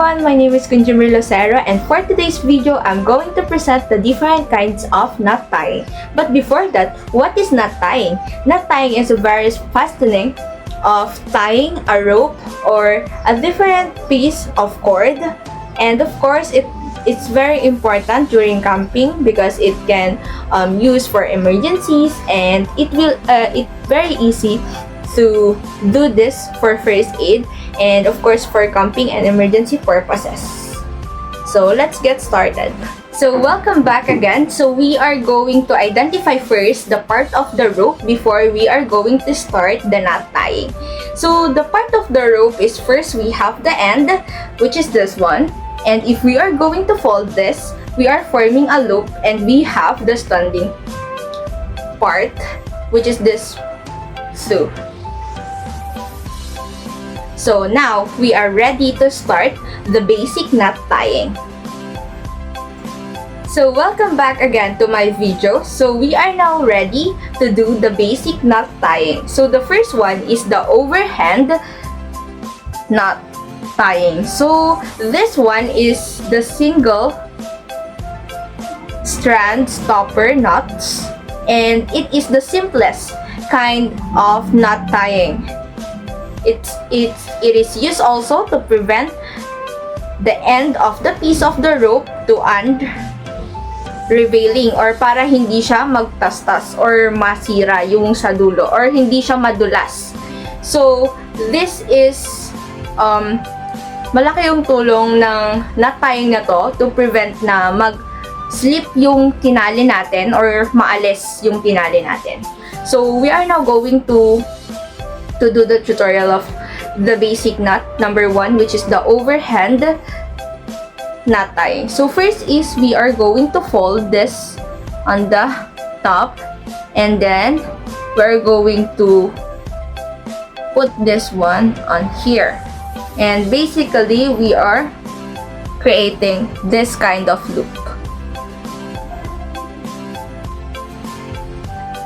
everyone, my name is Kunjumir Lucero, and for today's video, I'm going to present the different kinds of knot tying. But before that, what is knot tying? Knot tying is a various fastening of tying a rope or a different piece of cord, and of course, it's very important during camping because it can use for emergencies, and it's very easy to do this for first aid and of course for camping and emergency purposes. So let's get started. So welcome back again. So we are going to identify first the part of the rope before we are going to start the knot tying. So the part of the rope is, first we have the end, which is this one, and if we are going to fold this, we are forming a loop, and we have the standing part, which is this two. So now we are ready to start the basic knot tying. So welcome back again to my video. So we are now ready to do the basic knot tying. So the first one is the overhand knot tying. So this one is the single strand stopper knots, and it is the simplest kind of knot tying. It is used also to prevent the end of the piece of the rope to unraveling, or para hindi siya magtastas or masira yung sa dulo, or hindi siya madulas. So this is malaki yung tulong ng knot tying na to prevent na mag-slip yung tinali natin or maalis yung tinali natin. So we are now going to do the tutorial of the basic knot number 1, which is the overhand knot tying. So first is we are going to fold this on the top, and then we're going to put this one on here, and basically we are creating this kind of loop.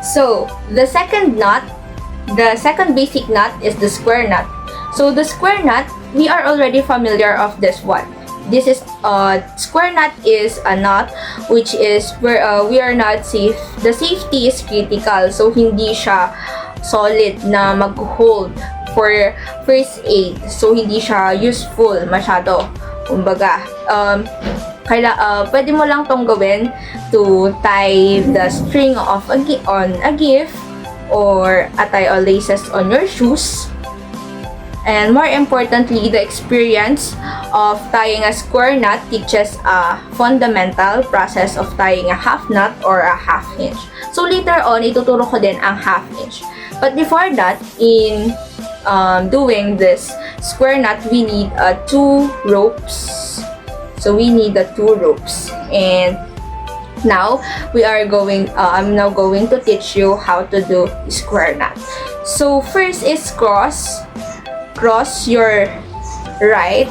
So the second basic knot is the square knot. So the square knot, we are already familiar of this one. This is square knot is a knot which is where we are not safe. The safety is critical, so hindi siya solid na mag-hold for first aid. So hindi siya useful masyado. Kumbaga, pwede mo lang tong gawin to tie the string of on a gift, or tie or laces on your shoes. And more importantly, the experience of tying a square knot teaches a fundamental process of tying a half knot or a half hinge. So later on, ituturo ko din ang half hinge. But before that, in doing this square knot, we need 2 ropes. So we need the 2 ropes, and now we are going I'm now going to teach you how to do square knot. So first is cross your right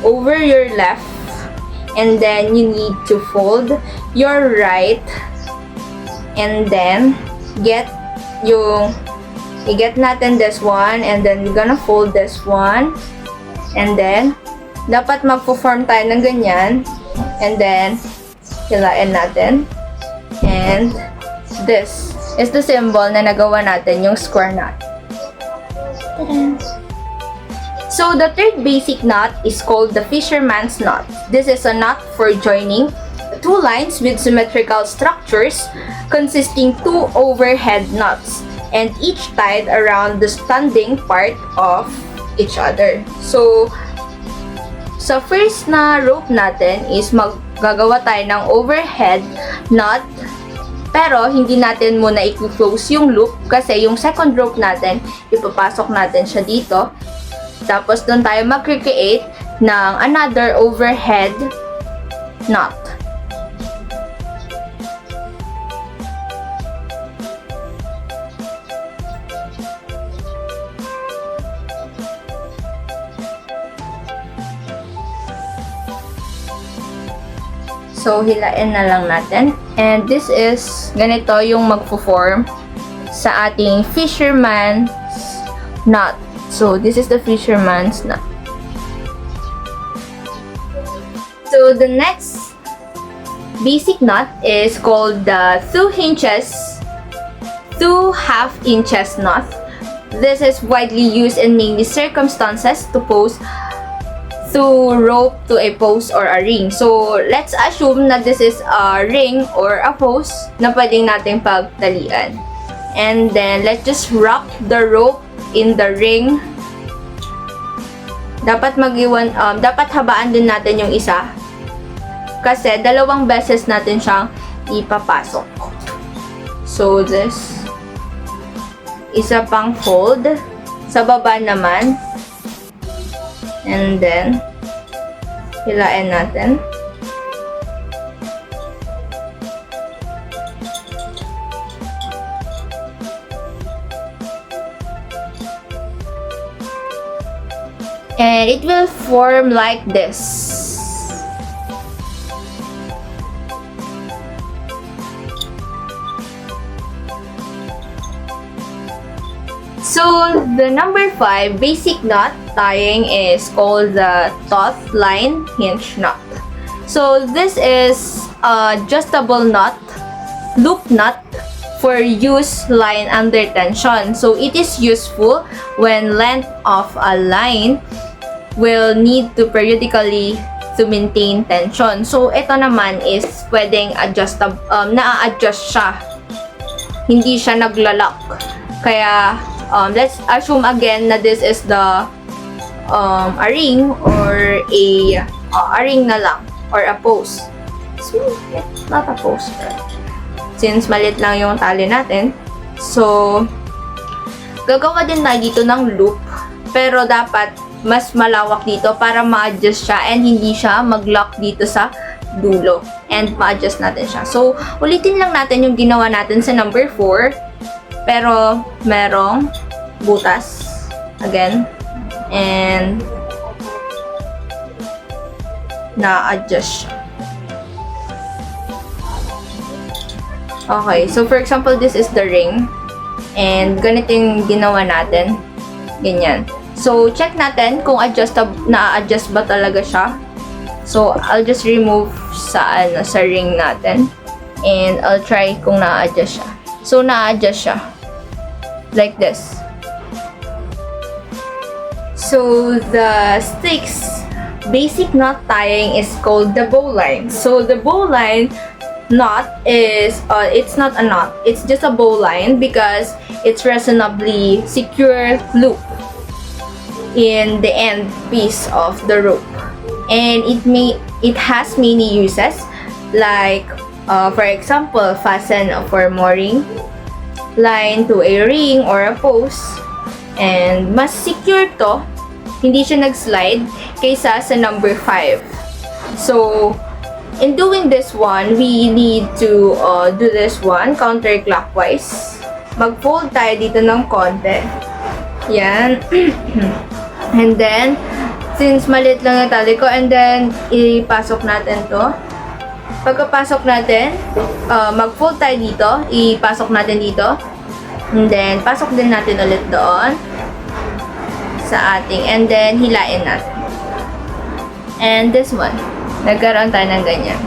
over your left, and then you need to fold your right, and then get natin this one, and then you're gonna fold this one, and then dapat magpo-form tayo ng ganyan, and then hilain natin, and this is the symbol na nagawa natin yung square knot. So the third basic knot is called the fisherman's knot. This is a knot for joining 2 lines with symmetrical structures consisting 2 overhead knots, and each tied around the standing part of each other. So sa first na rope natin is gagawa tayo ng overhead knot, pero hindi natin muna i-close yung loop kasi yung second rope natin, ipapasok natin siya dito. Tapos doon tayo mag-create ng another overhead knot. So, hilain na lang natin. And this is, ganito yung magpo-form sa ating fisherman's knot. So, this is the fisherman's knot. So the next basic knot is called the 2.5 inches knot. This is widely used in many circumstances to rope to a post or a ring. So let's assume na this is a ring or a post na pwedeng nating pagtalian. And then let's just wrap the rope in the ring. Dapat habaan din natin yung isa. Kasi dalawang beses natin siyang ipapasok. So this, isa pang fold. Sa baba naman. And then, hilain natin. And it will form like this. So, the number 5 basic knot tying is called the taut line hinge knot. So, this is a adjustable knot, loop knot for use line under tension. So, it is useful when length of a line will need to periodically to maintain tension. So, ito naman is pwedeng na-adjust siya. Hindi siya naglalak. Kaya, let's assume again na this is the a ring or a ring na lang or a post. So, it's not a post. Since malit lang yung tali natin. So, gagawa din tayo dito ng loop. Pero dapat mas malawak dito para ma-adjust siya and hindi siya mag-lock dito sa dulo. And ma-adjust natin siya. So, ulitin lang natin yung ginawa natin sa number 4. Pero, merong butas. Again. And, na-adjust siya. Okay. So, for example, this is the ring. And, ganito yung ginawa natin. Ganyan. So, check natin kung na-adjust ba talaga siya. So, I'll just remove sa ring natin. And, I'll try kung na-adjust siya. So, na-adjust siya. Like this. So, the sixth basic knot tying is called the bowline. So, the bowline knot is, it's not a knot. It's just a bowline because it's reasonably secure loop in the end piece of the rope. And it has many uses, like, for example, fasten for mooring line to a ring or a post. And mas secure to, hindi siya nag-slide kaysa sa number 5. So, in doing this one, we need to do this one counterclockwise. Mag-fold tayo dito ng konti. Yan. And then, since maliit lang yung tali ko, and then, ipasok natin to. Pagkapasok natin, mag-fold tayo dito, ipasok natin dito. And then, pasok din natin ulit doon sa ating, and then, hilain natin. And this one, nagkaroon tayo ng ganyan.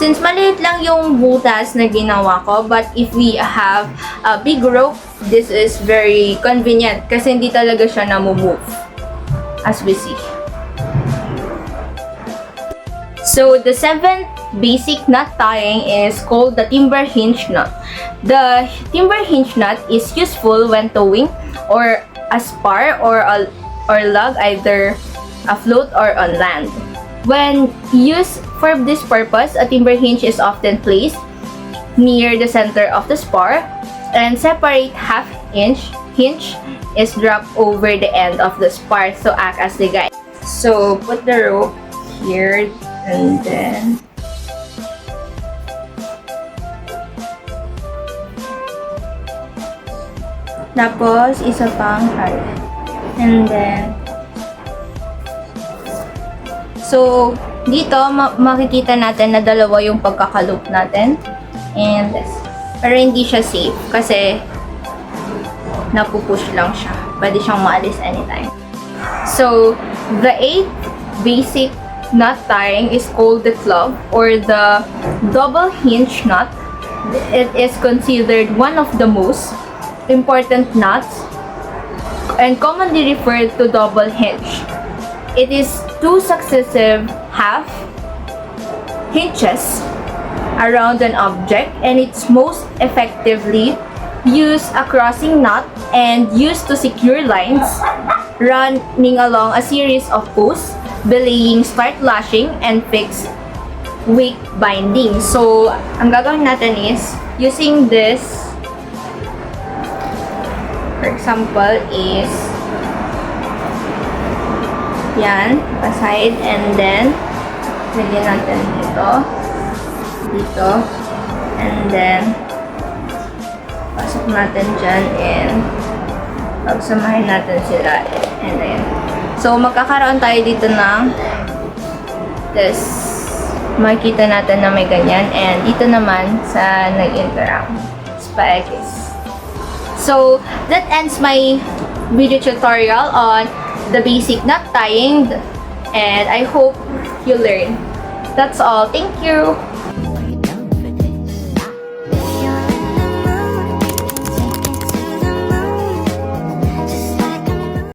Since maliit lang yung butas na ginawa ko, but if we have a big rope, this is very convenient kasi hindi talaga siya na-move, as we see. So, the 7th basic knot tying is called the timber hinge knot. The timber hinge knot is useful when towing or a spar or log, either afloat or on land. When used for this purpose, a timber hinge is often placed near the center of the spar, and separate half-inch hinge is dropped over the end of the spar to act as the guide. So, put the rope here, and then tapos isa pang hard. And then so dito makikita natin na dalawa yung pagkakaloop natin. And this. Pero hindi siya safe kasi napupush lang siya. Pwede siyang maalis anytime. So, the 8th basic knot tying is called the club or the double hinge knot. It is considered one of the most important knots and commonly referred to double hinge. It is two successive half hinges around an object, and it's most effectively used a crossing knot and used to secure lines running along a series of posts, belaying, start lashing, and fixed wick binding. So, ang gagawin natin is using this, for example, is yan, aside, and then lagyan natin dito, and then pasok natin dyan, and pagsamahin natin sila, and then so magkakaroon tayo dito ng this, makikita natin na may ganyan, and dito naman sa nag-interact spaghettis. So that ends my video tutorial on the basic knot tying, and I hope you learn. That's all. Thank you.